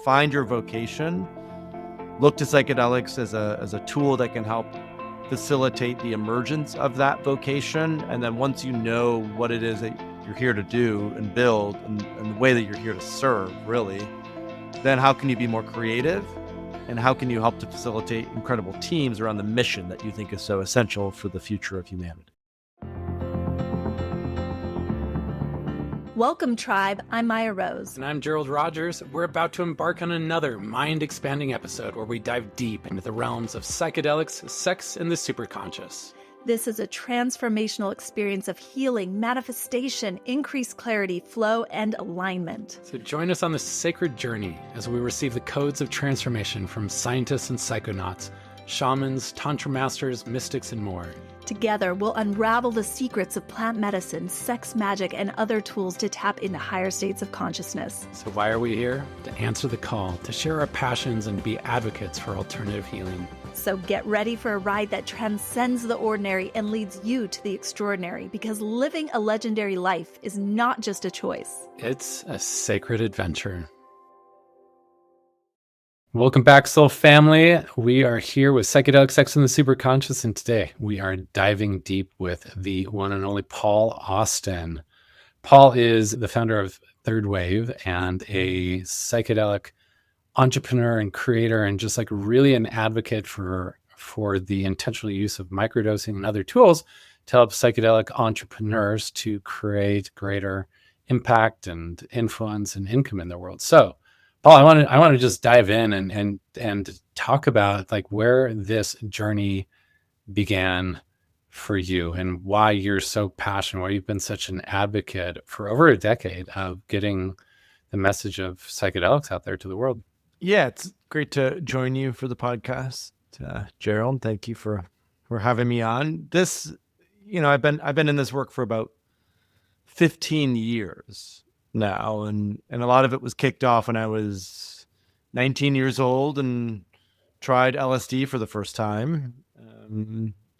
Find your vocation. Look to psychedelics as a tool that can help facilitate the emergence of that vocation. And then once you know what it is that you're here to do and build and the way that you're here to serve, really, then how can you be more creative? And how can you help to facilitate incredible teams around the mission that you think is so essential for the future of humanity? Welcome, Tribe. I'm Maya Rose. And I'm Gerald Rogers. We're about to embark on another mind-expanding episode where we dive deep into the realms of psychedelics, sex, and the superconscious. This is a transformational experience of healing, manifestation, increased clarity, flow, and alignment. So join us on this sacred journey as we receive the codes of transformation from scientists and psychonauts, shamans, tantra masters, mystics, and more. Together, we'll unravel the secrets of plant medicine, sex magic, and other tools to tap into higher states of consciousness. So why are we here? To answer the call, to share our passions and be advocates for alternative healing. So get ready for a ride that transcends the ordinary and leads you to the extraordinary, because living a legendary life is not just a choice. It's a sacred adventure. Welcome back, Soul Family. We are here with Psychedelic Sex and the Superconscious, and today we are diving deep with the one and only Paul Austin. Paul is the founder of Third Wave and a psychedelic entrepreneur and creator, and just like really an advocate for the intentional use of microdosing and other tools to help psychedelic entrepreneurs to create greater impact and influence and income in their world. So Paul, I want to just dive in and talk about like where this journey began for you and why you're so passionate, why you've been such an advocate for over a decade of getting the message of psychedelics out there to the world. Yeah, it's great to join you for the podcast, Gerald. Thank you for having me on. This, I've been in this work for about 15 years now, and a lot of it was kicked off when I was 19 years old and tried LSD for the first time.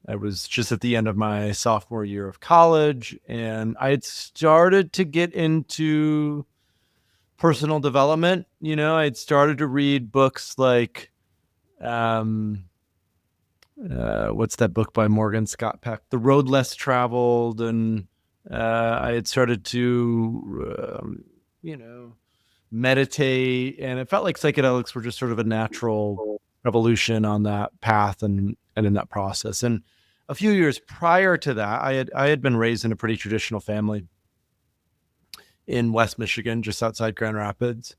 I was just at the end of my sophomore year of college, and I had started to get into personal development. I'd started to read books like what's that book by Morgan Scott Peck, The Road Less Traveled, and I had started to, meditate, and it felt like psychedelics were just sort of a natural evolution on that path and in that process. And a few years prior to that, I had been raised in a pretty traditional family in West Michigan, just outside Grand Rapids.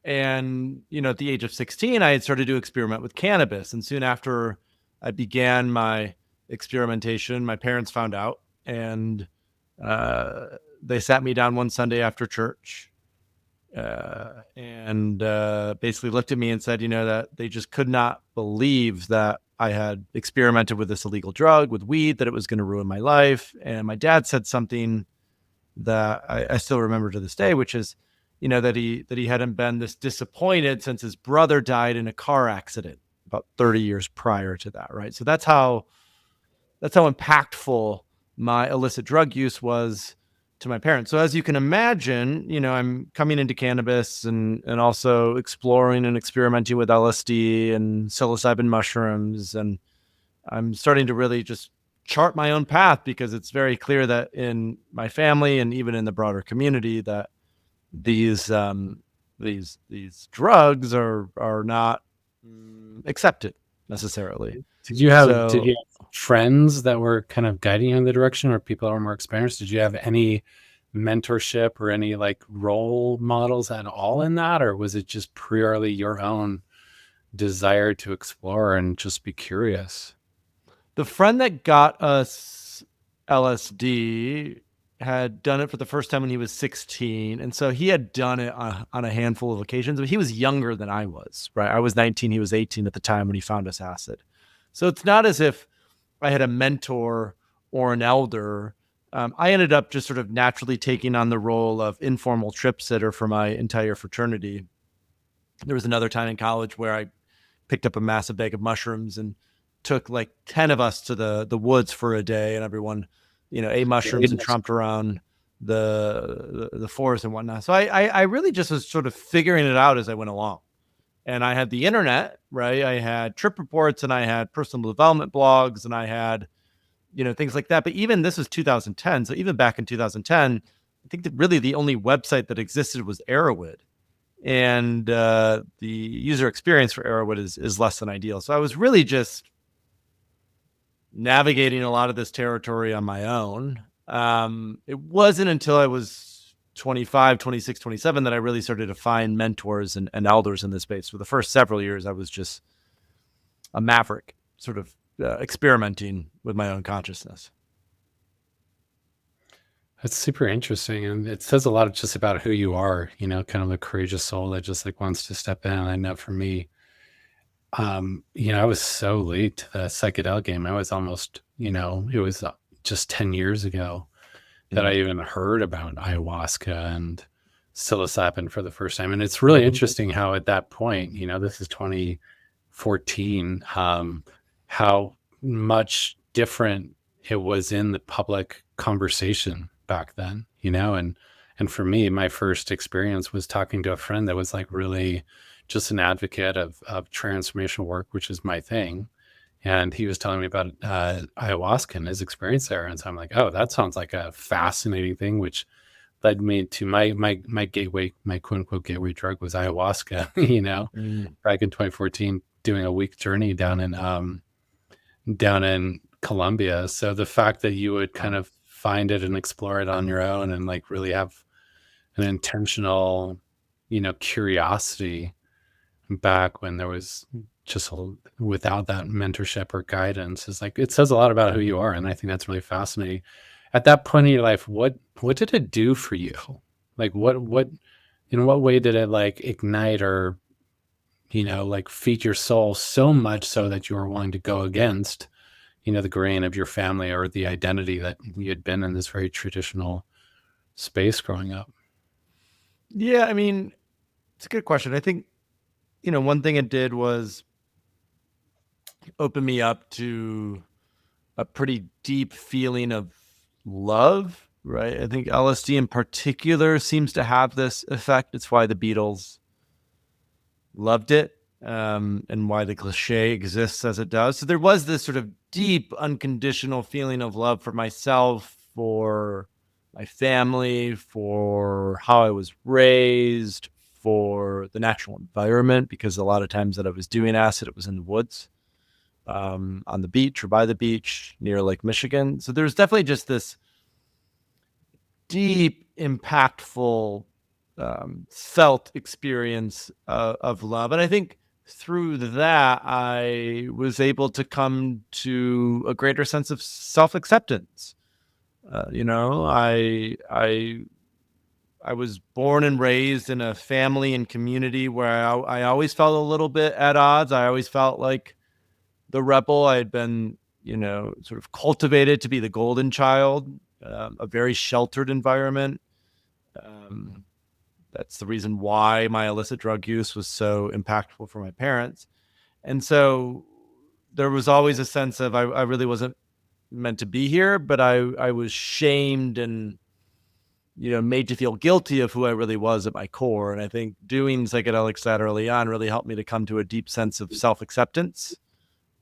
And, at the age of 16, I had started to experiment with cannabis. And soon after I began my experimentation, my parents found out, and they sat me down one Sunday after church and basically looked at me and said, that they just could not believe that I had experimented with this illegal drug, with weed, that it was going to ruin my life. And my dad said something that I still remember to this day, which is, that he hadn't been this disappointed since his brother died in a car accident about 30 years prior to that. Right. So that's how impactful my illicit drug use was to my parents. So as you can imagine, I'm coming into cannabis and also exploring and experimenting with LSD and psilocybin mushrooms. And I'm starting to really just chart my own path, because it's very clear that in my family and even in the broader community that these drugs are not accepted necessarily. Did you have friends that were kind of guiding you in the direction, or people that were more experienced? Did you have any mentorship or any like role models at all in that, or was it just purely your own desire to explore and just be curious? The friend that got us LSD had done it for the first time when he was 16. And so he had done it on a handful of occasions, but he was younger than I was, right? I was 19, he was 18 at the time when he found us acid. So it's not as if I had a mentor or an elder. I ended up just sort of naturally taking on the role of informal trip sitter for my entire fraternity. There was another time in college where I picked up a massive bag of mushrooms and took like 10 of us to the woods for a day, and everyone, ate mushrooms and tromped around the forest and whatnot. So I really just was sort of figuring it out as I went along. And I had the internet, right? I had trip reports and I had personal development blogs and I had, things like that. But even this was 2010. So even back in 2010, I think that really the only website that existed was Arrowwood. And the user experience for Arrowwood is less than ideal. So I was really just navigating a lot of this territory on my own. It wasn't until I was 25, 26, 27 that I really started to find mentors and elders in this space. For the first several years, I was just a maverick, sort of experimenting with my own consciousness. That's super interesting. And it says a lot just about who you are, kind of a courageous soul that just like wants to step in. And I know for me, I was so late to the psychedelic game. I was almost, it was just 10 years ago that I even heard about ayahuasca and psilocybin for the first time. And it's really interesting how at that point, this is 2014, how much different it was in the public conversation back then, and for me, my first experience was talking to a friend that was like really just an advocate of transformational work, which is my thing. And he was telling me about ayahuasca and his experience there. And so I'm like, oh, that sounds like a fascinating thing, which led me to my gateway, my quote unquote gateway drug was ayahuasca, back in 2014, doing a week journey down in Colombia. So the fact that you would kind of find it and explore it on your own and like really have an intentional, curiosity back when there was just without that mentorship or guidance is like, it says a lot about who you are. And I think that's really fascinating. At that point in your life, what did it do for you? Like in what way did it like ignite or, like feed your soul so much so that you were willing to go against, the grain of your family or the identity that you had been in this very traditional space growing up? Yeah, I mean, it's a good question. I think, one thing it did was open me up to a pretty deep feeling of love, right? I think LSD in particular seems to have this effect. It's why the Beatles loved it, and why the cliche exists as it does. So there was this sort of deep, unconditional feeling of love for myself, for my family, for how I was raised, for the natural environment, because a lot of times that I was doing acid, it was in the woods, on the beach or by the beach near Lake Michigan. So there's definitely just this deep, impactful, felt experience of love. And I think through that, I was able to come to a greater sense of self-acceptance. I was born and raised in a family and community where I always felt a little bit at odds. I always felt like the rebel. I had been, sort of cultivated to be the golden child, a very sheltered environment. That's the reason why my illicit drug use was so impactful for my parents. And so there was always a sense of I really wasn't meant to be here, but I was shamed and, made to feel guilty of who I really was at my core. And I think doing psychedelics that early on really helped me to come to a deep sense of self-acceptance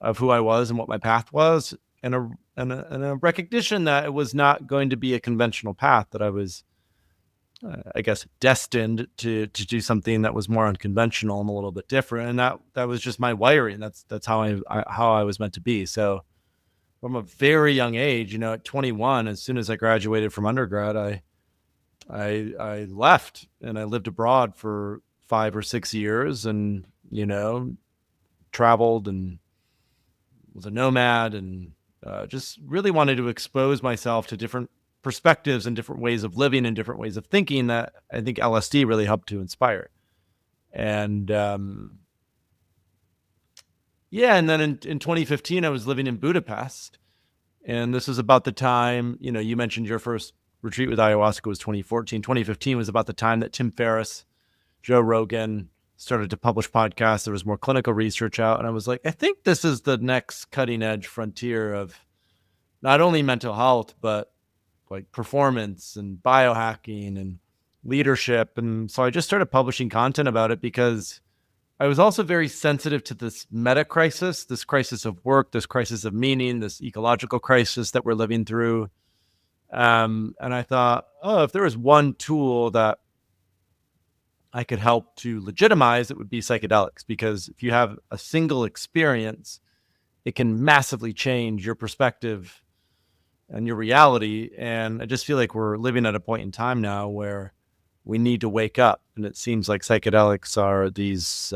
of who I was and what my path was, and a recognition that it was not going to be a conventional path, that I was, I guess, destined to do something that was more unconventional and a little bit different. And that was just my wiring. That's how I was meant to be. So from a very young age, at 21, as soon as I graduated from undergrad, I left and I lived abroad for 5 or 6 years, and, traveled and was a nomad, and just really wanted to expose myself to different perspectives and different ways of living and different ways of thinking that I think LSD really helped to inspire. And and then in 2015, I was living in Budapest, and this was about the time, you mentioned your first retreat with ayahuasca was 2014. 2015 was about the time that Tim Ferriss, Joe Rogan started to publish podcasts. There was more clinical research out. And I was like, I think this is the next cutting edge frontier of not only mental health, but like performance and biohacking and leadership. And so I just started publishing content about it because I was also very sensitive to this meta crisis, this crisis of work, this crisis of meaning, this ecological crisis that we're living through. And I thought, oh, if there was one tool that I could help to legitimize, it would be psychedelics. Because if you have a single experience, it can massively change your perspective and your reality. And I just feel like we're living at a point in time now where we need to wake up. And it seems like psychedelics are these,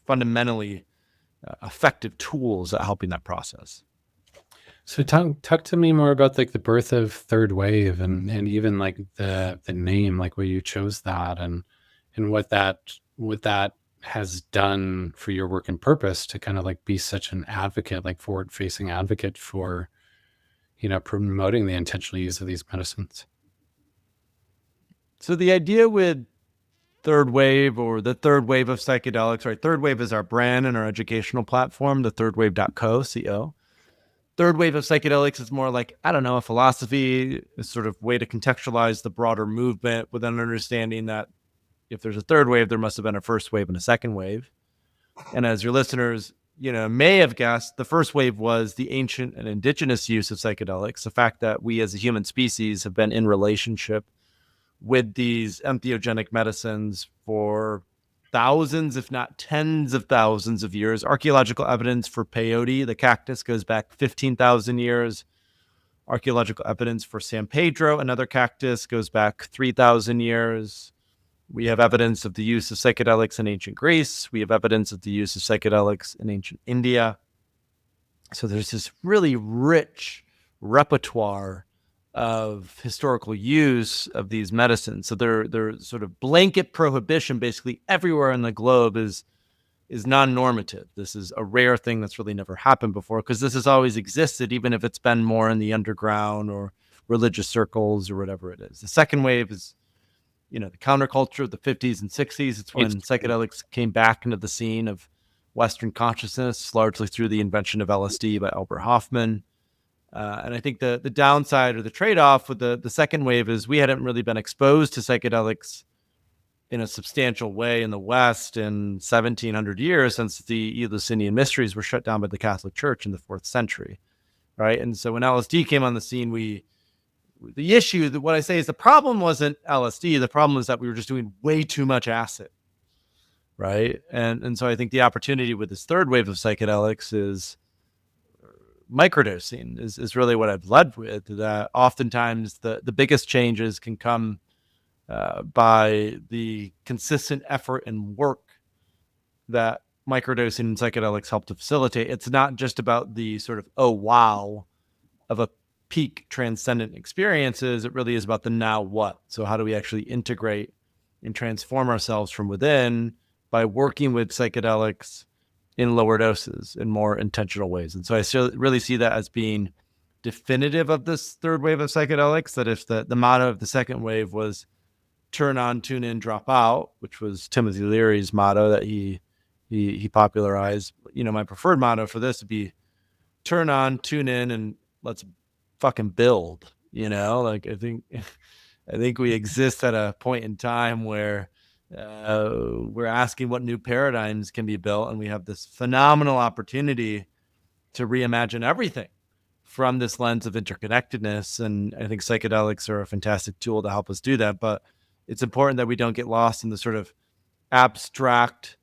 fundamentally effective tools at helping that process. So talk to me more about like the birth of third wave and even like the name, like why you chose that and what that has done for your work and purpose to kind of like be such an advocate, like forward facing advocate for, promoting the intentional use of these medicines. So the idea with third wave or the third wave of psychedelics, right? Third wave is our brand and our educational platform, the thirdwave.co. Third wave of psychedelics is more like, I don't know, a philosophy, a sort of way to contextualize the broader movement with an understanding that if there's a third wave, there must have been a first wave and a second wave. And as your listeners, may have guessed, the first wave was the ancient and indigenous use of psychedelics, the fact that we as a human species have been in relationship with these entheogenic medicines for thousands, if not tens of thousands of years. Archaeological evidence for peyote, the cactus, goes back 15,000 years. Archaeological evidence for San Pedro, another cactus, goes back 3,000 years. We have evidence of the use of psychedelics in ancient Greece. We have evidence of the use of psychedelics in ancient India. So there's this really rich repertoire of historical use of these medicines. So their sort of blanket prohibition basically everywhere in the globe is non-normative. This is a rare thing that's really never happened before because this has always existed, even if it's been more in the underground or religious circles or whatever it is. The second wave is, the counterculture of the 50s and 60s. It's when psychedelics came back into the scene of Western consciousness, largely through the invention of LSD by Albert Hofmann. And I think the downside or the trade-off with the second wave is we hadn't really been exposed to psychedelics in a substantial way in the West in 1700 years since the Eleusinian mysteries were shut down by the Catholic Church in the 4th century, right? And so when LSD came on the scene, the issue, what I say is the problem wasn't LSD. The problem is that we were just doing way too much acid, right? And so I think the opportunity with this third wave of psychedelics is microdosing is really what I've led with, that oftentimes the biggest changes can come by the consistent effort and work that microdosing and psychedelics help to facilitate. It's not just about the sort of, oh, wow, of a peak transcendent experiences. It really is about the now what. So how do we actually integrate and transform ourselves from within by working with psychedelics in lower doses in more intentional ways? And so I still really see that as being definitive of this third wave of psychedelics, that if the motto of the second wave was turn on, tune in, drop out, which was Timothy Leary's motto that he popularized, my preferred motto for this would be turn on, tune in, and let's fucking build. Like I think we exist at a point in time where we're asking what new paradigms can be built, and we have this phenomenal opportunity to reimagine everything from this lens of interconnectedness. And I think psychedelics are a fantastic tool to help us do that. But it's important that we don't get lost in the sort of abstract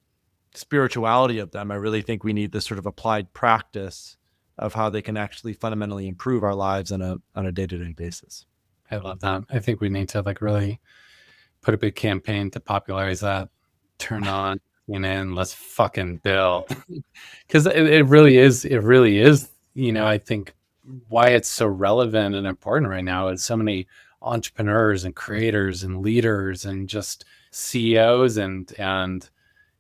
spirituality of them. I really think we need this sort of applied practice of how they can actually fundamentally improve our lives on a day-to-day basis. I love that. I think we need to like really put a big campaign to popularize that. Turn on, let's fucking build. Because it really is, I think why it's so relevant and important right now is so many entrepreneurs and creators and leaders and just CEOs and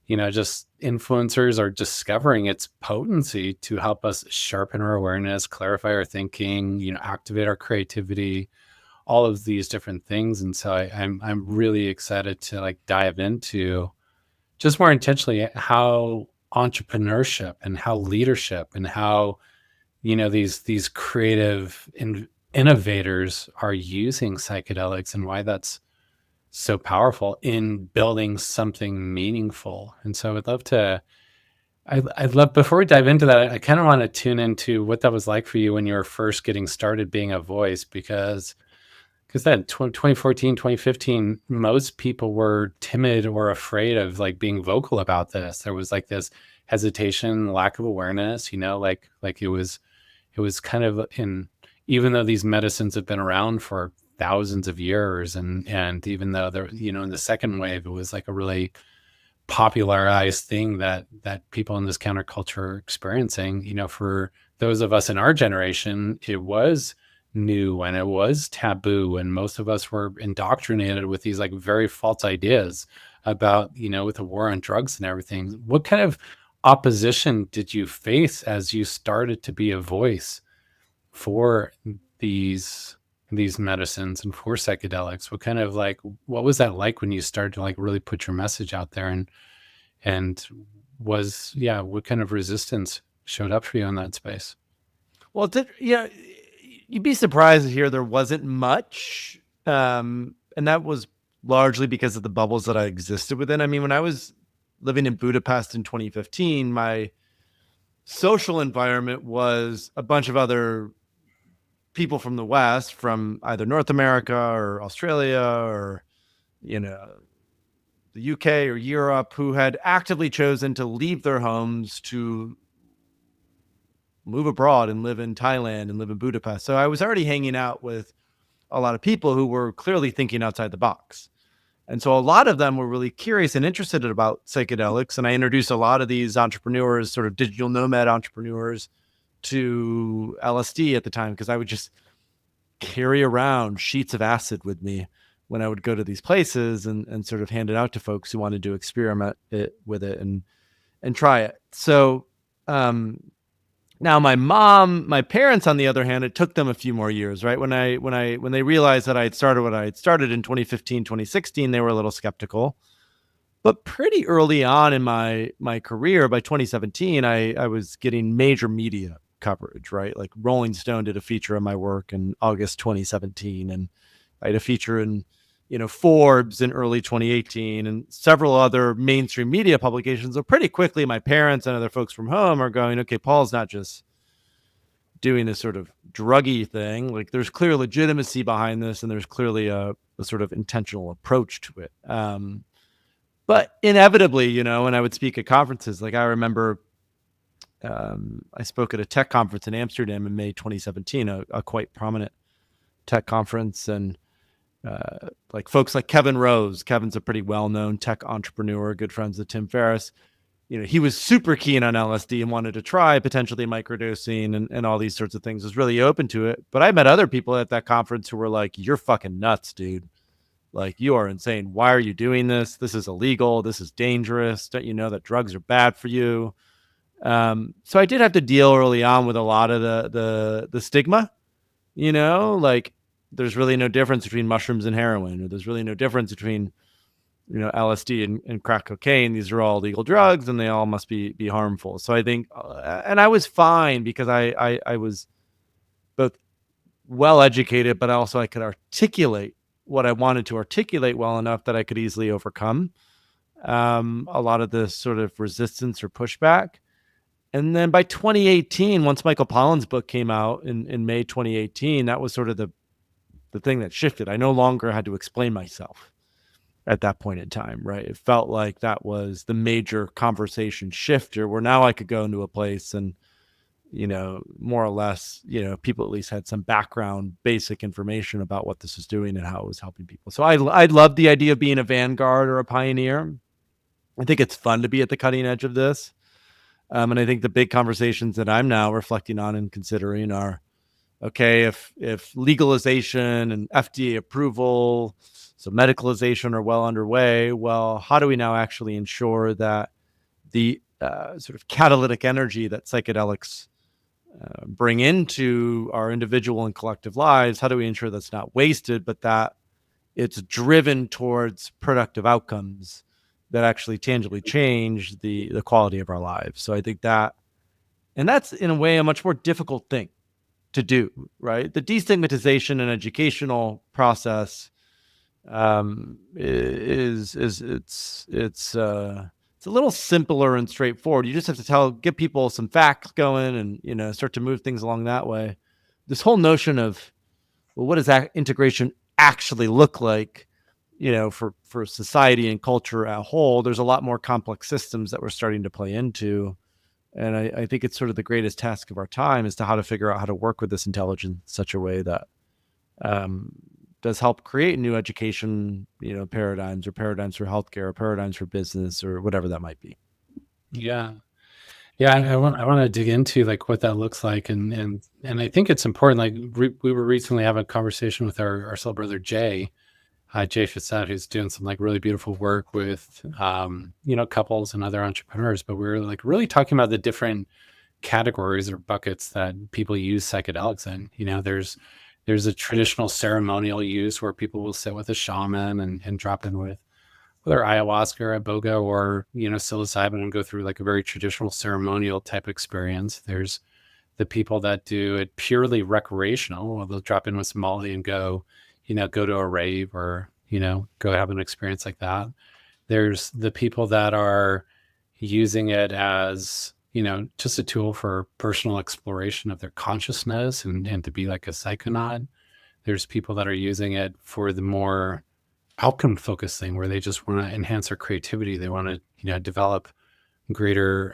just influencers are discovering its potency to help us sharpen our awareness, clarify our thinking, activate our creativity, all of these different things. And so I'm really excited to like dive into just more intentionally how entrepreneurship and how leadership and how, these creative innovators are using psychedelics and why that's so powerful in building something meaningful. And so I'd love to, I'd love, before we dive into that, I kind of want to tune into what that was like for you when you were first getting started being a voice, because then 2014, 2015, most people were timid or afraid of like being vocal about this. There was like this hesitation, lack of awareness, like it was kind of in, even though these medicines have been around for thousands of years, and even though they're, in the second wave, it was like a really popularized thing that people in this counterculture are experiencing. For those of us in our generation, it was new and it was taboo, and most of us were indoctrinated with these like very false ideas about, with the war on drugs and everything. What kind of opposition did you face as you started to be a voice for these medicines and for psychedelics? What was that like when you started to like really put your message out there, and what kind of resistance showed up for you in that space? Well, you'd be surprised to hear there wasn't much. And that was largely because of the bubbles that I existed within. I mean, when I was living in Budapest in 2015, my social environment was a bunch of other people from the West, from either North America or Australia or, the UK or Europe, who had actively chosen to leave their homes to move abroad and live in Thailand and live in Budapest. So I was already hanging out with a lot of people who were clearly thinking outside the box. And so a lot of them were really curious and interested about psychedelics. And I introduced a lot of these entrepreneurs, sort of digital nomad entrepreneurs, to LSD at the time, because I would just carry around sheets of acid with me when I would go to these places and sort of hand it out to folks who wanted to experiment with it and try it. So now my parents, on the other hand, it took them a few more years, right? When they realized that I had started what I had started in 2015, 2016, they were a little skeptical. But pretty early on in my career, by 2017, I was getting major media coverage, right? Like Rolling Stone did a feature on my work in August 2017, and I had a feature in Forbes in early 2018, and several other mainstream media publications. So pretty quickly, my parents and other folks from home are going, okay, Paul's not just doing this sort of druggy thing. Like there's clear legitimacy behind this, and there's clearly a sort of intentional approach to it. But inevitably, when I would speak at conferences, like I remember I spoke at a tech conference in Amsterdam in May 2017, a quite prominent tech conference, and like folks like Kevin Rose. Kevin's a pretty well-known tech entrepreneur, good friends with Tim Ferriss. He was super keen on LSD and wanted to try potentially microdosing and all these sorts of things, was really open to it. But I met other people at that conference who were like, you're fucking nuts, dude. Like, you are insane. Why are you doing this? This is illegal. This is dangerous. Don't you know that drugs are bad for you? So I did have to deal early on with a lot of the stigma, like there's really no difference between mushrooms and heroin, or there's really no difference between, LSD and crack cocaine. These are all legal drugs and they all must be harmful. So I think, and I was fine because I was both well educated, but also I could articulate what I wanted to articulate well enough that I could easily overcome a lot of the sort of resistance or pushback. And then by 2018, once Michael Pollan's book came out in May 2018, that was sort of the thing that shifted. I no longer had to explain myself at that point in time, right? It felt like that was the major conversation shifter, where now I could go into a place and, more or less, people at least had some background, basic information about what this was doing and how it was helping people. So I love the idea of being a vanguard or a pioneer. I think it's fun to be at the cutting edge of this. And I think the big conversations that I'm now reflecting on and considering are, okay, if legalization and FDA approval, so medicalization, are well underway, well, how do we now actually ensure that the sort of catalytic energy that psychedelics bring into our individual and collective lives, how do we ensure that's not wasted, but that it's driven towards productive outcomes that actually tangibly change the quality of our lives? So I think and that's in a way a much more difficult thing to do, right? The destigmatization and educational process is it's a little simpler and straightforward. You just have to give people some facts going, and start to move things along that way. This whole notion of, well, what does that integration actually look like? For society and culture as a whole, there's a lot more complex systems that we're starting to play into. And I think it's sort of the greatest task of our time is to how to figure out how to work with this intelligence in such a way that um, does help create new education, paradigms, or paradigms for healthcare, or paradigms for business, or whatever that might be. Yeah. Yeah, I want to dig into like what that looks like, and I think it's important. Like we were recently having a conversation with our soul brother Jay, Jay Fassett, who's doing some like really beautiful work with couples and other entrepreneurs. But we were like really talking about the different categories or buckets that people use psychedelics in. There's a traditional ceremonial use where people will sit with a shaman and drop in with whether ayahuasca or iboga or psilocybin and go through like a very traditional ceremonial type experience. There's the people that do it purely recreational. Well, they'll drop in with some Molly and go to a rave or go have an experience like that. There's the people that are using it as just a tool for personal exploration of their consciousness and to be like a psychonaut. There's people that are using it for the more outcome focused thing where they just want to enhance their creativity. They want to, develop greater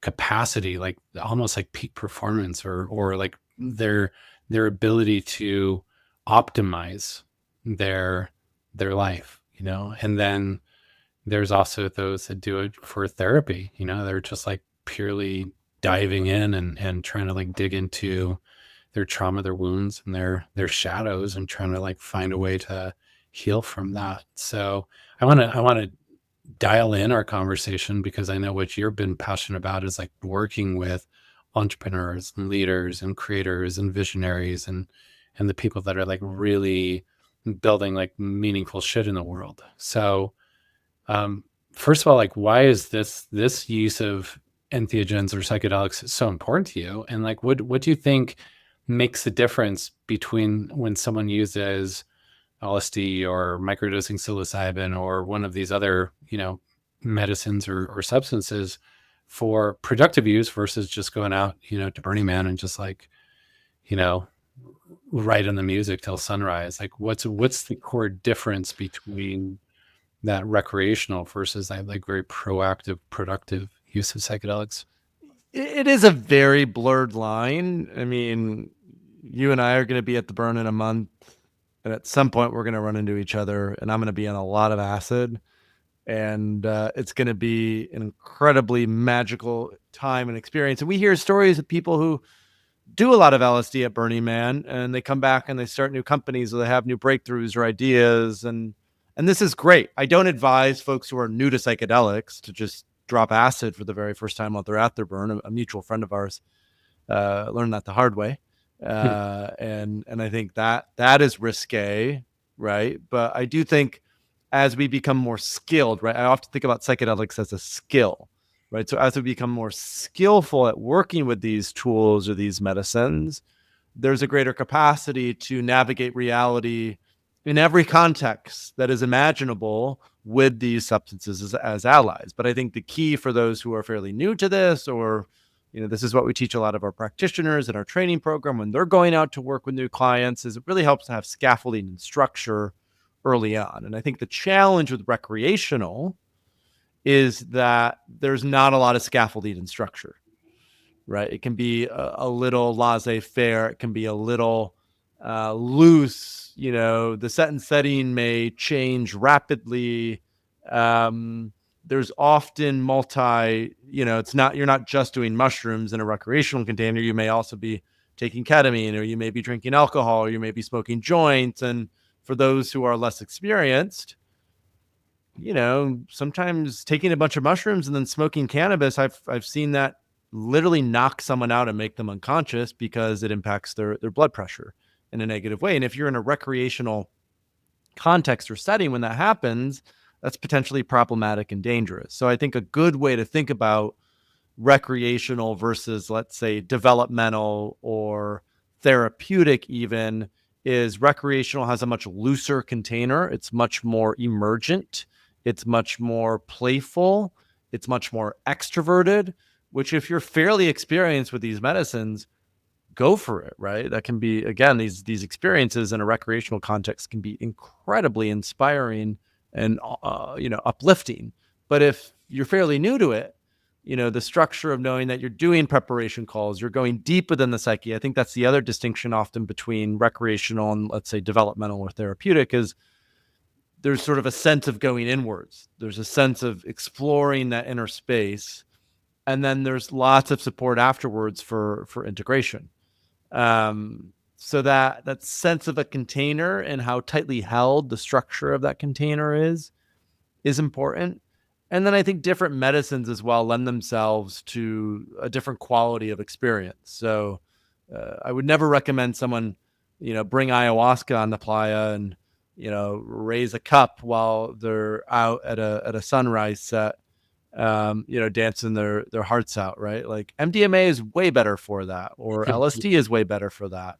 capacity, like almost like peak performance or like their ability to optimize their life, and then there's also those that do it for therapy. They're just like purely diving in and trying to like dig into their trauma, their wounds, and their shadows, and trying to like find a way to heal from that. So I want to dial in our conversation because I know what you've been passionate about is like working with entrepreneurs and leaders and creators and visionaries and the people that are like really building like meaningful shit in the world. So first of all, like why is this use of entheogens or psychedelics so important to you? And like what do you think makes the difference between when someone uses LSD or microdosing psilocybin or one of these other, medicines or substances for productive use versus just going out, to Burning Man and just like, right on the music till sunrise? Like what's the core difference between that recreational versus that like very proactive, productive use of psychedelics? It is a very blurred line. I mean, you and I are going to be at the burn in a month, and at some point we're going to run into each other, and I'm going to be on a lot of acid, and it's going to be an incredibly magical time and experience. And we hear stories of people who do a lot of LSD at Burning Man, and they come back and they start new companies, or they have new breakthroughs or ideas, and this is great. I don't advise folks who are new to psychedelics to just drop acid for the very first time while they're at their burn. A mutual friend of ours learned that the hard way, and I think that is risque, right? But I do think as we become more skilled, right? I often think about psychedelics as a skill, right? So as we become more skillful at working with these tools or these medicines, there's a greater capacity to navigate reality in every context that is imaginable with these substances as allies. But I think the key for those who are fairly new to this, or this is what we teach a lot of our practitioners in our training program when they're going out to work with new clients, is it really helps to have scaffolding and structure early on. And I think the challenge with recreational is that there's not a lot of scaffolding and structure, right? It can be a little laissez-faire. It can be a little loose. The set and setting may change rapidly. There's often you're not just doing mushrooms in a recreational container. You may also be taking ketamine, or you may be drinking alcohol, or you may be smoking joints. And for those who are less experienced, sometimes taking a bunch of mushrooms and then smoking cannabis, I've seen that literally knock someone out and make them unconscious because it impacts their blood pressure in a negative way. And if you're in a recreational context or setting when that happens, that's potentially problematic and dangerous. So I think a good way to think about recreational versus, let's say, developmental or therapeutic even, is recreational has a much looser container. It's much more emergent. It's much more playful. It's much more extroverted, which if you're fairly experienced with these medicines, go for it, right? That can be, again, these experiences in a recreational context can be incredibly inspiring and, uplifting. But if you're fairly new to it, the structure of knowing that you're doing preparation calls, you're going deep within the psyche. I think that's the other distinction often between recreational and, let's say, developmental or therapeutic, is there's sort of a sense of going inwards. There's a sense of exploring that inner space. And then there's lots of support afterwards for integration. So that sense of a container and how tightly held the structure of that container is important. And then I think different medicines as well lend themselves to a different quality of experience. So I would never recommend someone, bring ayahuasca on the playa and, raise a cup while they're out at a sunrise set, dancing their hearts out, right? Like MDMA is way better for that, or LSD is way better for that.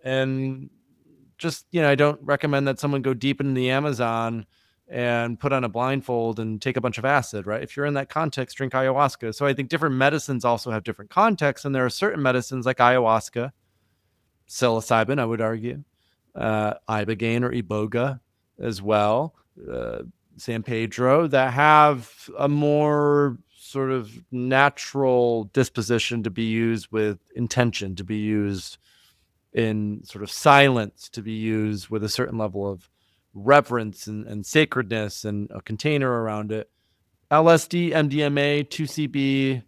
And just, I don't recommend that someone go deep into the Amazon and put on a blindfold and take a bunch of acid, right? If you're in that context, drink ayahuasca. So I think different medicines also have different contexts, and there are certain medicines like ayahuasca, psilocybin, I would argue, ibogaine or iboga as well, San Pedro, that have a more sort of natural disposition to be used with intention, to be used in sort of silence, to be used with a certain level of reverence and sacredness and a container around it. LSD, MDMA, 2CB,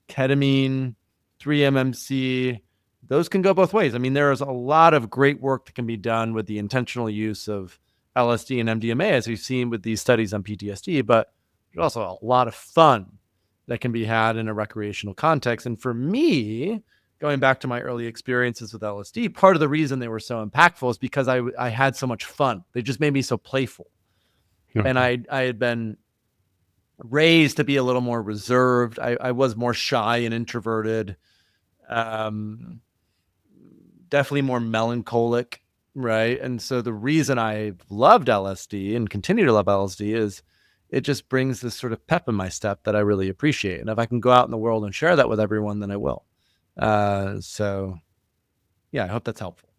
ketamine, 3-MMC, those can go both ways. I mean, there is a lot of great work that can be done with the intentional use of LSD and MDMA, as we've seen with these studies on PTSD, but there's also a lot of fun that can be had in a recreational context. And for me, going back to my early experiences with LSD, part of the reason they were so impactful is because I had so much fun. They just made me so playful. And I had been raised to be a little more reserved. I was more shy and introverted, definitely more melancholic, right? And so the reason I loved LSD and continue to love LSD is it just brings this sort of pep in my step that I really appreciate. And if I can go out in the world and share that with everyone, then I will. So yeah, I hope that's helpful.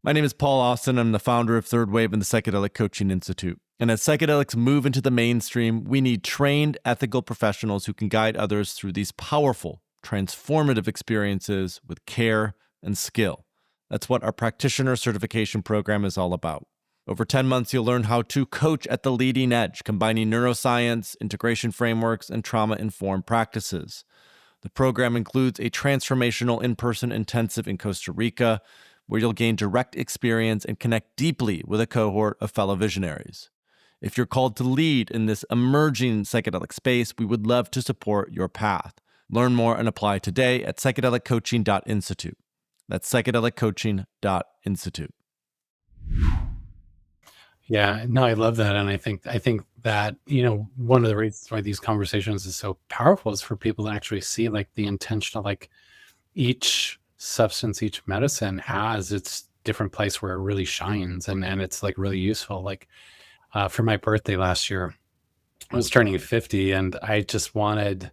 My name is Paul Austin. I'm the founder of Third Wave and the Psychedelic Coaching Institute. And as psychedelics move into the mainstream, we need trained, ethical professionals who can guide others through these powerful, transformative experiences with care and skill. That's what our practitioner certification program is all about. Over 10 months, you'll learn how to coach at the leading edge, combining neuroscience, integration frameworks, and trauma-informed practices. The program includes a transformational in-person intensive in Costa Rica, where you'll gain direct experience and connect deeply with a cohort of fellow visionaries. If you're called to lead in this emerging psychedelic space, we would love to support your path. Learn more and apply today at psychedeliccoaching.institute. That's psychedeliccoaching.institute. Yeah, no, I love that. And I think that, one of the reasons why these conversations is so powerful is for people to actually see like the intentional, like each substance, each medicine has its different place where it really shines and it's like really useful. Like for my birthday last year, I was turning 50 and I just wanted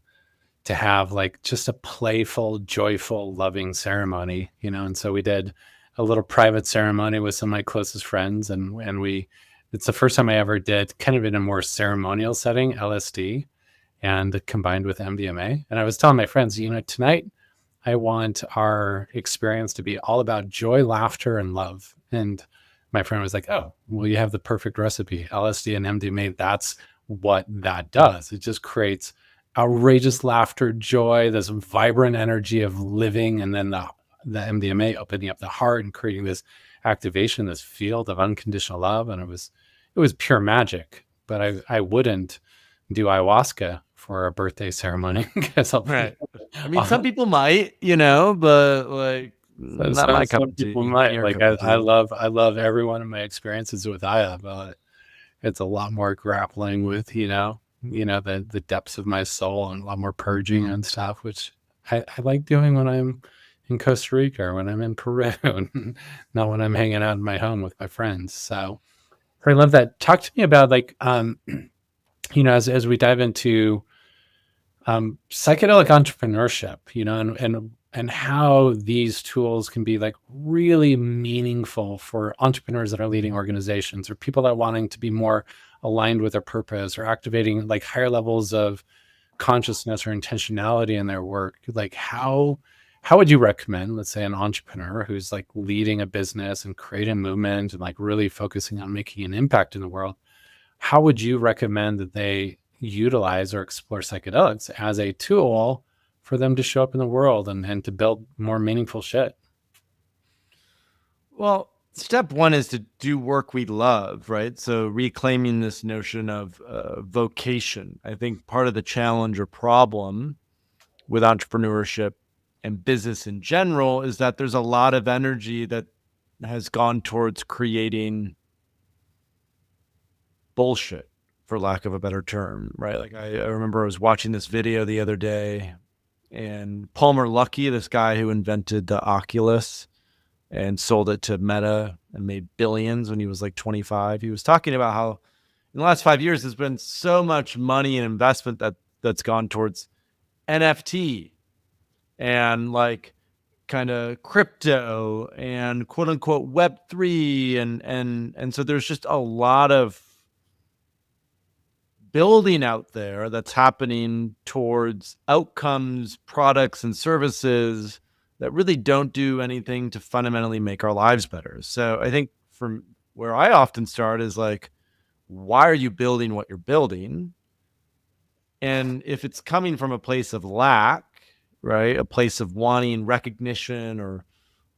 to have like just a playful, joyful, loving ceremony, and so we did a little private ceremony with some of my closest friends, and it's the first time I ever did kind of in a more ceremonial setting, LSD, and combined with MDMA. And I was telling my friends, tonight I want our experience to be all about joy, laughter, and love. And my friend was like, oh, well, you have the perfect recipe. LSD and MDMA, that's what that does. It just creates outrageous laughter, joy, this vibrant energy of living, and then the MDMA opening up the heart and creating this activation, this field of unconditional love. And it was pure magic. But I wouldn't do ayahuasca for a birthday ceremony because right. I mean, some people might, but like not my cup of tea. People might. Like I love every one of my experiences with Aya, but it's a lot more grappling with, the depths of my soul and a lot more purging and stuff, which I like doing when I'm in Costa Rica or when I'm in Peru, not when I'm hanging out in my home with my friends. So I love that. Talk to me about like, as we dive into psychedelic entrepreneurship, and how these tools can be like really meaningful for entrepreneurs that are leading organizations or people that are wanting to be more aligned with their purpose or activating like higher levels of consciousness or intentionality in their work. Like how would you recommend, let's say, an entrepreneur who's like leading a business and creating a movement and like really focusing on making an impact in the world? How would you recommend that they utilize or explore psychedelics as a tool for them to show up in the world and to build more meaningful shit? Well, step one is to do work we love, right? So reclaiming this notion of vocation. I think part of the challenge or problem with entrepreneurship and business in general is that there's a lot of energy that has gone towards creating bullshit, for lack of a better term, right? Like I remember I was watching this video the other day, and Palmer Luckey, this guy who invented the Oculus and sold it to Meta and made billions when he was like 25. He was talking about how in the last 5 years there's been so much money and investment that's gone towards NFT and like kind of crypto and quote unquote web3 and so there's just a lot of building out there that's happening towards outcomes, products, and services that really don't do anything to fundamentally make our lives better. So I think from where I often start is like, why are you building what you're building? And if it's coming from a place of lack, right, a place of wanting recognition or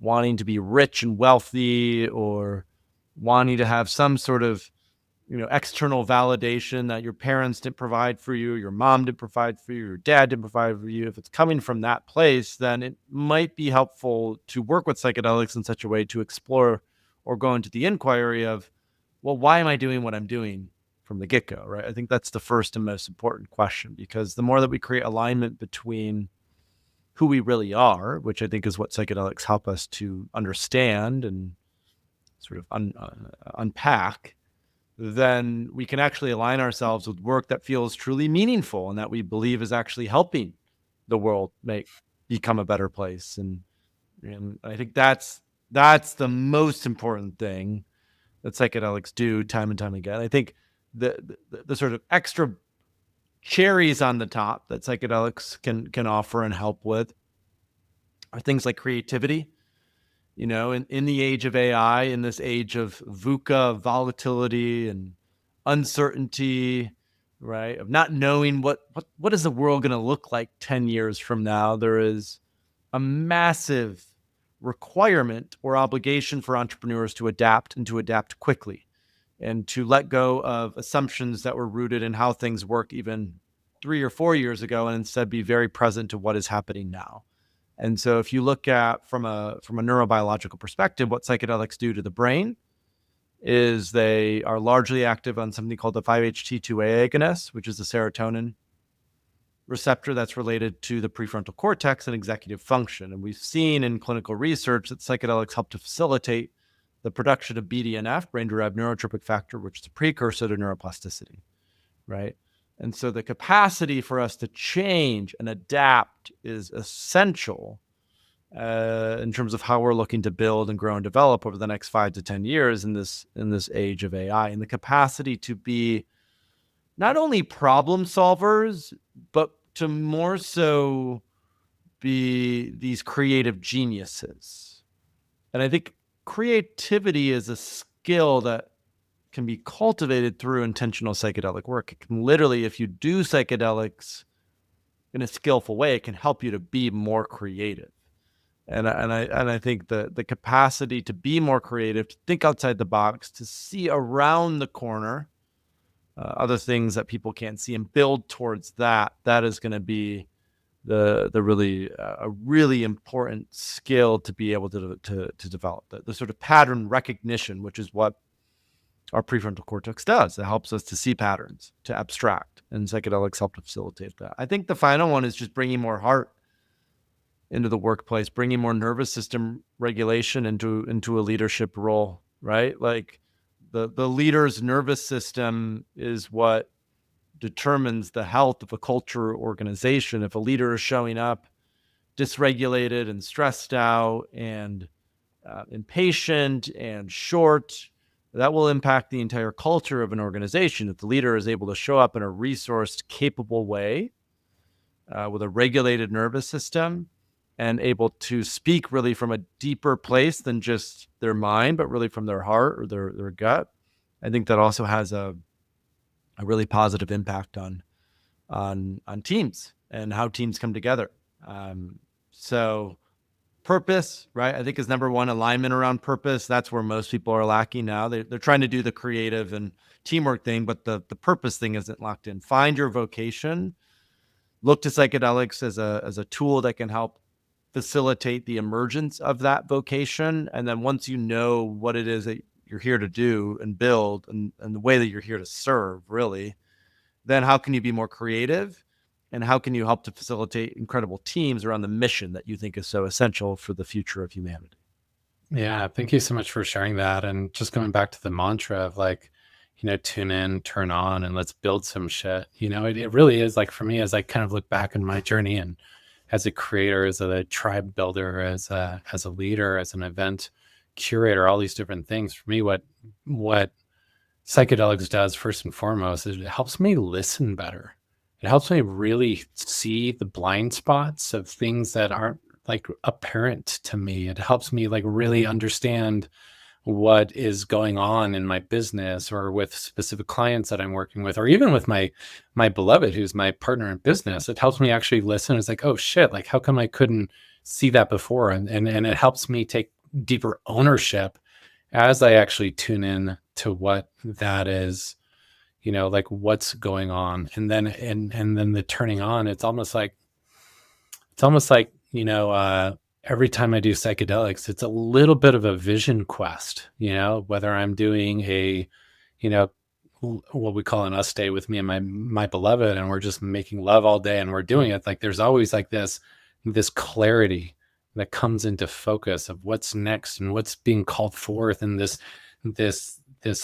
wanting to be rich and wealthy or wanting to have some sort of external validation that your parents didn't provide for you, your mom didn't provide for you, your dad didn't provide for you. If it's coming from that place, then it might be helpful to work with psychedelics in such a way to explore or go into the inquiry of, well, why am I doing what I'm doing from the get-go, right? I think that's the first and most important question, because the more that we create alignment between who we really are, which I think is what psychedelics help us to understand and sort of unpack, then we can actually align ourselves with work that feels truly meaningful and that we believe is actually helping the world become a better place. And I think that's the most important thing that psychedelics do time and time again. I think the sort of extra cherries on the top that psychedelics can offer and help with are things like creativity. In the age of AI, in this age of VUCA, volatility and uncertainty, right? Of not knowing what is the world going to look like 10 years from now, there is a massive requirement or obligation for entrepreneurs to adapt and to adapt quickly and to let go of assumptions that were rooted in how things worked even 3 or 4 years ago and instead be very present to what is happening now. And so if you look at from a neurobiological perspective, what psychedelics do to the brain is they are largely active on something called the 5-HT2A agonist, which is the serotonin receptor that's related to the prefrontal cortex and executive function. And we've seen in clinical research that psychedelics help to facilitate the production of BDNF, brain-derived neurotropic factor, which is a precursor to neuroplasticity, right? And so the capacity for us to change and adapt is essential in terms of how we're looking to build and grow and develop over the next 5 to 10 years in this age of AI, and the capacity to be not only problem solvers, but to more so be these creative geniuses. And I think creativity is a skill that can be cultivated through intentional psychedelic work. It can literally, if you do psychedelics in a skillful way, it can help you to be more creative. And I think the capacity to be more creative, to think outside the box, to see around the corner, other things that people can't see, and build towards that is going to be the really a really important skill to be able to develop the sort of pattern recognition, which is what our prefrontal cortex does. It helps us to see patterns, to abstract, and psychedelics help to facilitate that. I think the final one is just bringing more heart into the workplace, bringing more nervous system regulation into a leadership role, right? Like the leader's nervous system is what determines the health of a culture or organization. If a leader is showing up dysregulated and stressed out and impatient and short, that will impact the entire culture of an organization. If the leader is able to show up in a resourced, capable way with a regulated nervous system and able to speak really from a deeper place than just their mind, but really from their heart or their gut, I think that also has a really positive impact on teams and how teams come together. So purpose, right, I think is number one. Alignment around purpose. That's where most people are lacking now. They're trying to do the creative and teamwork thing, but the purpose thing isn't locked in. Find your vocation. Look to psychedelics as a tool that can help facilitate the emergence of that vocation. And then once you know what it is that you're here to do and build and the way that you're here to serve, really, then how can you be more creative? And how can you help to facilitate incredible teams around the mission that you think is so essential for the future of humanity? Yeah, thank you so much for sharing that. And just going back to the mantra of like, tune in, turn on, and let's build some shit. It really is like for me, as I kind of look back in my journey and as a creator, as a tribe builder, as a leader, as an event curator, all these different things. For me, what psychedelics does first and foremost is it helps me listen better. It helps me really see the blind spots of things that aren't like apparent to me. It helps me like really understand what is going on in my business or with specific clients that I'm working with, or even with my beloved, who's my partner in business. It helps me actually listen. It's like, oh shit, like how come I couldn't see that before? And it helps me take deeper ownership as I actually tune in to what that is, like what's going on. And then the turning on, it's almost like, every time I do psychedelics, it's a little bit of a vision quest, whether I'm doing what we call an us day with me and my beloved, and we're just making love all day and we're doing it. Like there's always like this clarity that comes into focus of what's next and what's being called forth, and this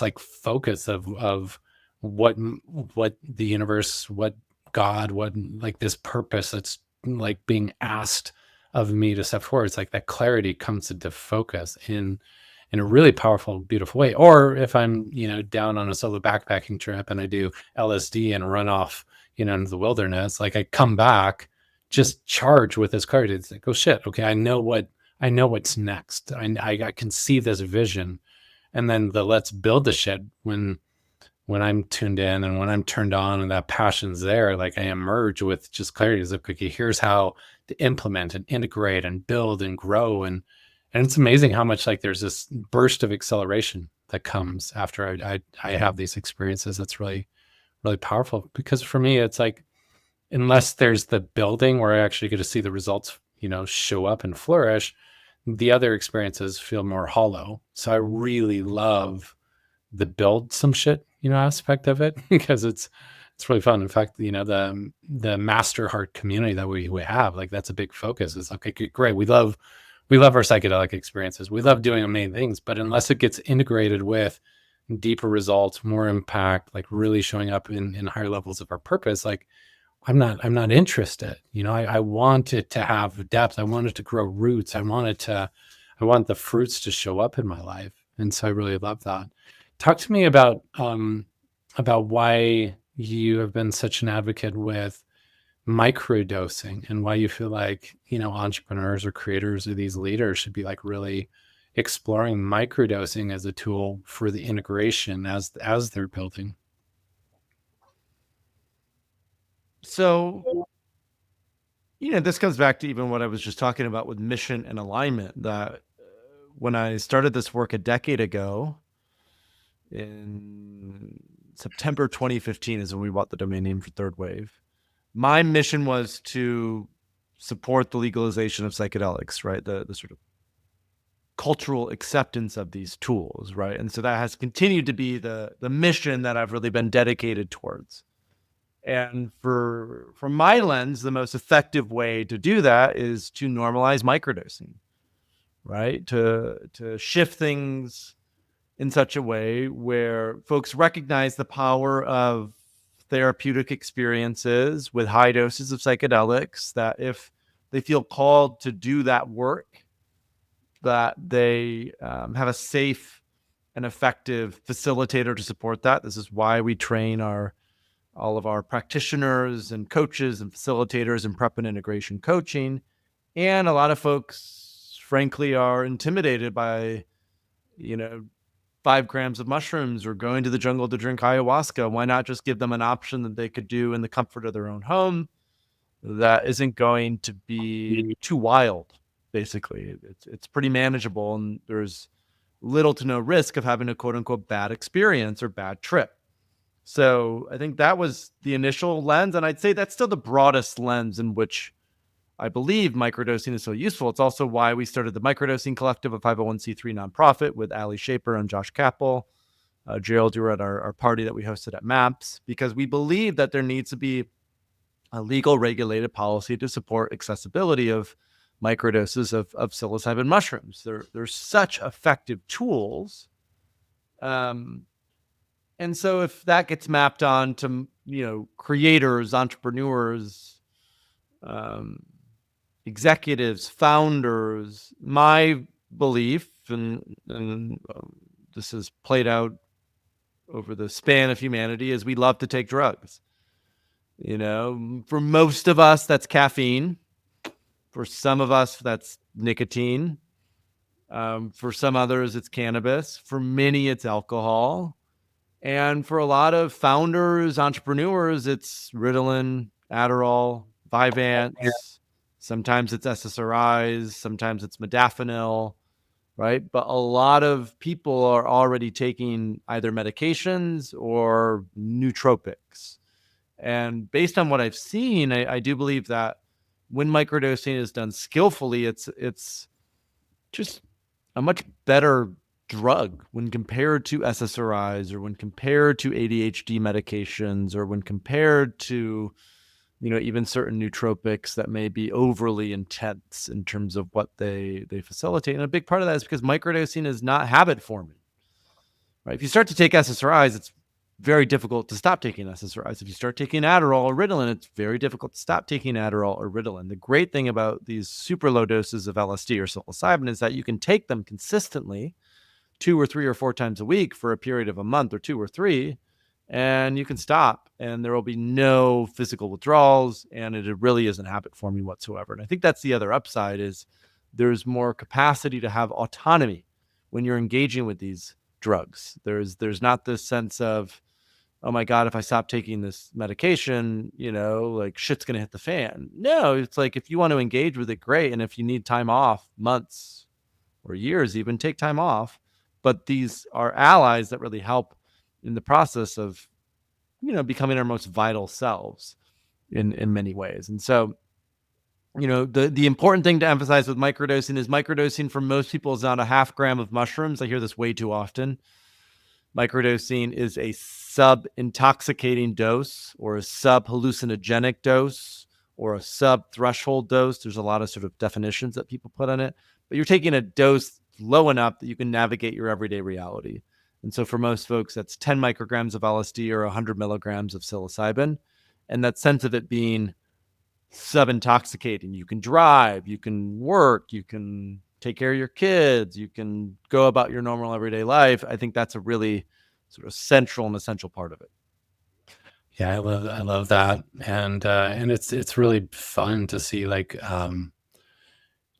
like focus of what the universe, what God, what like this purpose that's like being asked of me to step forward. It's like that clarity comes into focus in a really powerful, beautiful way. Or if I'm, down on a solo backpacking trip and I do LSD and run off, into the wilderness, like I come back just charged with this clarity. It's like, oh shit, okay, I know what's next. I can see this vision. And then the let's build the shit when I'm tuned in and when I'm turned on and that passion's there, like I emerge with just clarity. It's like, okay, here's how to implement and integrate and build and grow. And it's amazing how much like there's this burst of acceleration that comes after I have these experiences. That's really, really powerful, because for me, it's like, unless there's the building where I actually get to see the results, show up and flourish, the other experiences feel more hollow. So I really love the build some shit, aspect of it, because it's really fun. In fact, the master heart community that we have, like that's a big focus. It's okay, great. We love our psychedelic experiences. We love doing amazing things, but unless it gets integrated with deeper results, more impact, like really showing up in higher levels of our purpose, like I'm not interested. I want it to have depth. I want it to grow roots. I want the fruits to show up in my life. And so I really love that. Talk to me about why you have been such an advocate with microdosing and why you feel like, entrepreneurs or creators or these leaders should be like really exploring microdosing as a tool for the integration as they're building. So, this comes back to even what I was just talking about with mission and alignment, that when I started this work a decade ago, in September 2015 is when we bought the domain name for Third Wave. My mission was to support the legalization of psychedelics, right? The sort of cultural acceptance of these tools, right? And so that has continued to be the mission that I've really been dedicated towards. And from my lens, the most effective way to do that is to normalize microdosing, right? To shift things in such a way where folks recognize the power of therapeutic experiences with high doses of psychedelics, that if they feel called to do that work, that they have a safe and effective facilitator to support that. This is why we train all of our practitioners and coaches and facilitators in prep and integration coaching. And a lot of folks, frankly, are intimidated by, 5 grams of mushrooms or going to the jungle to drink ayahuasca. Why not just give them an option that they could do in the comfort of their own home that isn't going to be too wild? Basically, it's pretty manageable, and there's little to no risk of having a quote unquote bad experience or bad trip. So I think that was the initial lens. And I'd say that's still the broadest lens in which I believe microdosing is so useful. It's also why we started the Microdosing Collective, a 501c3 nonprofit with Ali Shaper and Josh Capel. Gerald, you were at our party that we hosted at MAPS, because we believe that there needs to be a legal regulated policy to support accessibility of microdoses of psilocybin mushrooms. They're such effective tools. And so if that gets mapped on to, creators, entrepreneurs, executives, founders, my belief, and this has played out over the span of humanity, is we love to take drugs. For most of us, that's caffeine. For some of us, that's nicotine. For some others, it's cannabis. For many, it's alcohol. And for a lot of founders, entrepreneurs, it's Ritalin, Adderall, Vyvanse. Sometimes it's SSRIs. Sometimes it's modafinil, right? But a lot of people are already taking either medications or nootropics. And based on what I've seen, I do believe that when microdosing is done skillfully, it's just a much better drug when compared to SSRIs, or when compared to ADHD medications, or when compared to, even certain nootropics that may be overly intense in terms of what they facilitate. And a big part of that is because microdosing is not habit forming, right? If you start to take SSRIs, it's very difficult to stop taking SSRIs. If you start taking Adderall or Ritalin, it's very difficult to stop taking Adderall or Ritalin. The great thing about these super low doses of LSD or psilocybin is that you can take them consistently 2 or 3 or 4 times a week for a period of a month or 2 or 3, and you can stop, and there will be no physical withdrawals, and it really isn't habit forming whatsoever. And I think that's the other upside, is there's more capacity to have autonomy when you're engaging with these drugs. There's not this sense of, oh my God, if I stop taking this medication, like shit's going to hit the fan. No, it's like, if you want to engage with it, great. And if you need time off, months or years, even, take time off. But these are allies that really help in the process of, becoming our most vital selves in many ways. And so, the important thing to emphasize with microdosing is microdosing for most people is not a half gram of mushrooms. I hear this way too often. Microdosing is a sub-intoxicating dose, or a sub-hallucinogenic dose, or a sub-threshold dose. There's a lot of sort of definitions that people put on it. But you're taking a dose low enough that you can navigate your everyday reality. And so for most folks, that's 10 micrograms of LSD or 100 milligrams of psilocybin. And that sense of it being sub-intoxicating. You can drive, you can work, you can take care of your kids, you can go about your normal everyday life. I think that's a really sort of central and essential part of it. Yeah, I love that. And it's really fun to see, like,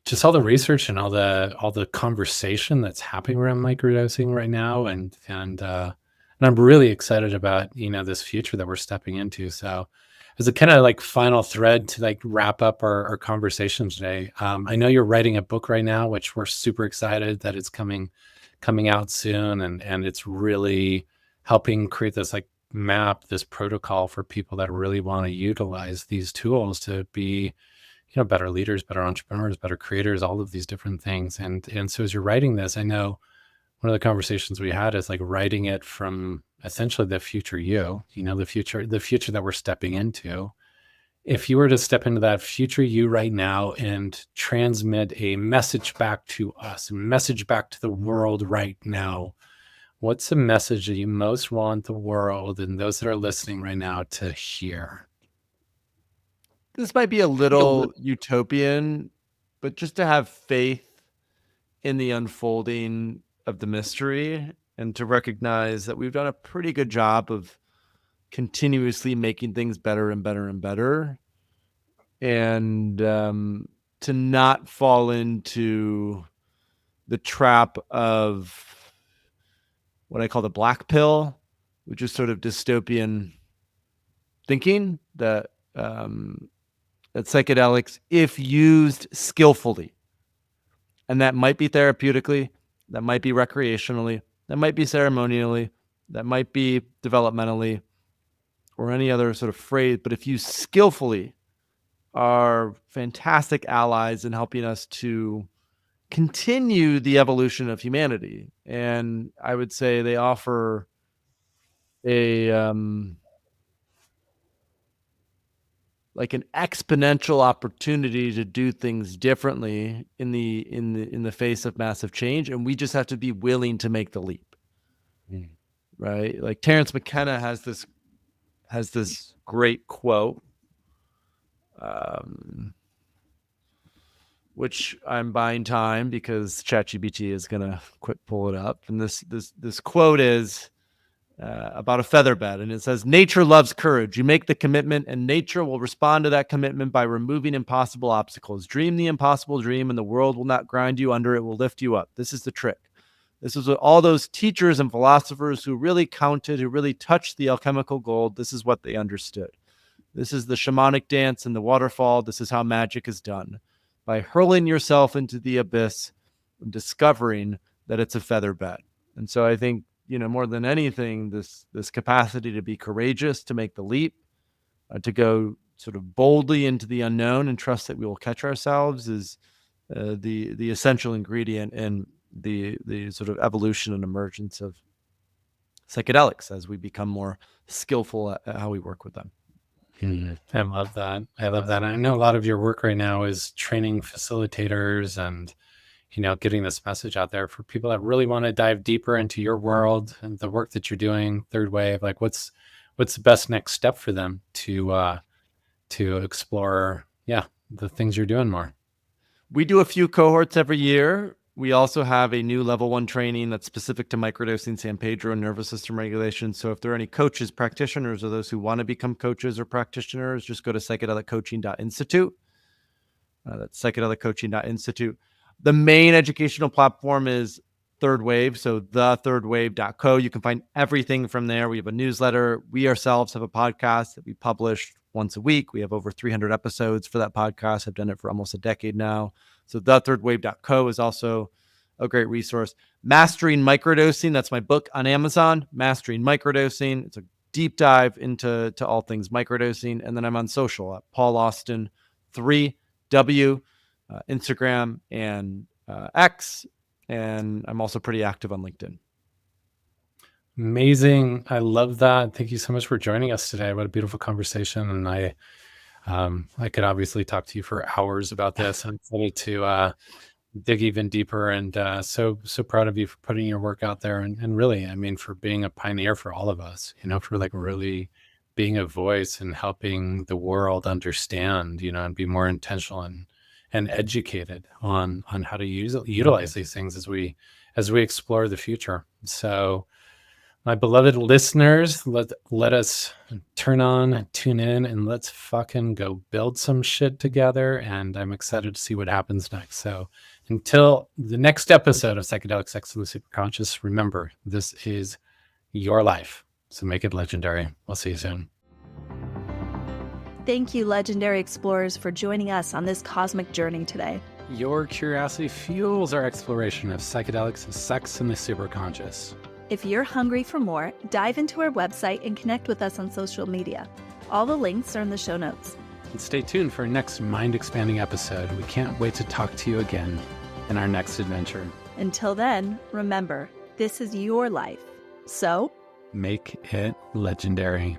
just all the research and all the conversation that's happening around microdosing right now. And I'm really excited about, this future that we're stepping into. So as a kind of like final thread to like wrap up our conversation today, I know you're writing a book right now, which we're super excited that it's coming out soon. And it's really helping create this like map, this protocol for people that really want to utilize these tools to be, better leaders, better entrepreneurs, better creators, all of these different things. And so as you're writing this, I know one of the conversations we had is like writing it from essentially the future you, the future that we're stepping into. If you were to step into that future you right now and transmit a message back to us, a message back to the world right now, what's the message that you most want the world and those that are listening right now to hear? This might be a little utopian, but just to have faith in the unfolding of the mystery and to recognize that we've done a pretty good job of continuously making things better and better and better. And to not fall into the trap of what I call the black pill, which is sort of dystopian thinking that psychedelics, if used skillfully, and that might be therapeutically, that might be recreationally, that might be ceremonially, that might be developmentally, or any other sort of phrase, but if used skillfully, are fantastic allies in helping us to continue the evolution of humanity. And I would say they offer a like an exponential opportunity to do things differently in the face of massive change, and we just have to be willing to make the leap. Right? Like Terence McKenna has this great quote, which I'm buying time because ChatGPT is gonna quick pull it up. And this quote is about a feather bed, and it says, "Nature loves courage. You make the commitment, and nature will respond to that commitment by removing impossible obstacles. Dream the impossible dream, and the world will not grind you under; it will lift you up. This is the trick." This is what all those teachers and philosophers who really counted, who really touched the alchemical gold, this is what they understood. This is the shamanic dance and the waterfall. This is how magic is done. By hurling yourself into the abyss and discovering that it's a feather bed. And so I think, more than anything, this capacity to be courageous, to make the leap, to go sort of boldly into the unknown and trust that we will catch ourselves is the essential ingredient in the sort of evolution and emergence of psychedelics as we become more skillful at how we work with them. I love that. I know a lot of your work right now is training facilitators and, getting this message out there for people that really want to dive deeper into your world and the work that you're doing, Third Wave. Like what's the best next step for them to explore, the things you're doing more? We do a few cohorts every year. We also have a new level 1 training that's specific to microdosing, San Pedro, and nervous system regulation. So if there are any coaches, practitioners, or those who want to become coaches or practitioners, just go to psychedeliccoaching.institute. That's psychedeliccoaching.institute. The main educational platform is Third Wave, so thethirdwave.co. You can find everything from there. We have a newsletter. We ourselves have a podcast that we publish once a week. We have over 300 episodes for that podcast. I've done it for almost a decade now. So thethirdwave.co is also a great resource. Mastering Microdosing, that's my book on Amazon, Mastering Microdosing. It's a deep dive into all things microdosing. And then I'm on social at Paul Austin 3W, Instagram and X. And I'm also pretty active on LinkedIn. Amazing. I love that. Thank you so much for joining us today. What a beautiful conversation. And I could obviously talk to you for hours about this. I'm excited to dig even deeper, and so proud of you for putting your work out there. And really, I mean, for being a pioneer for all of us, for like really being a voice and helping the world understand, and be more intentional and educated on how to utilize these things as we explore the future. So my beloved listeners, let us tune in, and let's fucking go build some shit together. And I'm excited to see what happens next. So until the next episode of Psychedelic Sex and the Superconscious, remember, this is your life. So make it legendary. We'll see you soon. Thank you, legendary explorers, for joining us on this cosmic journey today. Your curiosity fuels our exploration of psychedelics, sex, and the superconscious. If you're hungry for more, dive into our website and connect with us on social media. All the links are in the show notes. And stay tuned for our next mind-expanding episode. We can't wait to talk to you again in our next adventure. Until then, remember, this is your life. So, Make it legendary.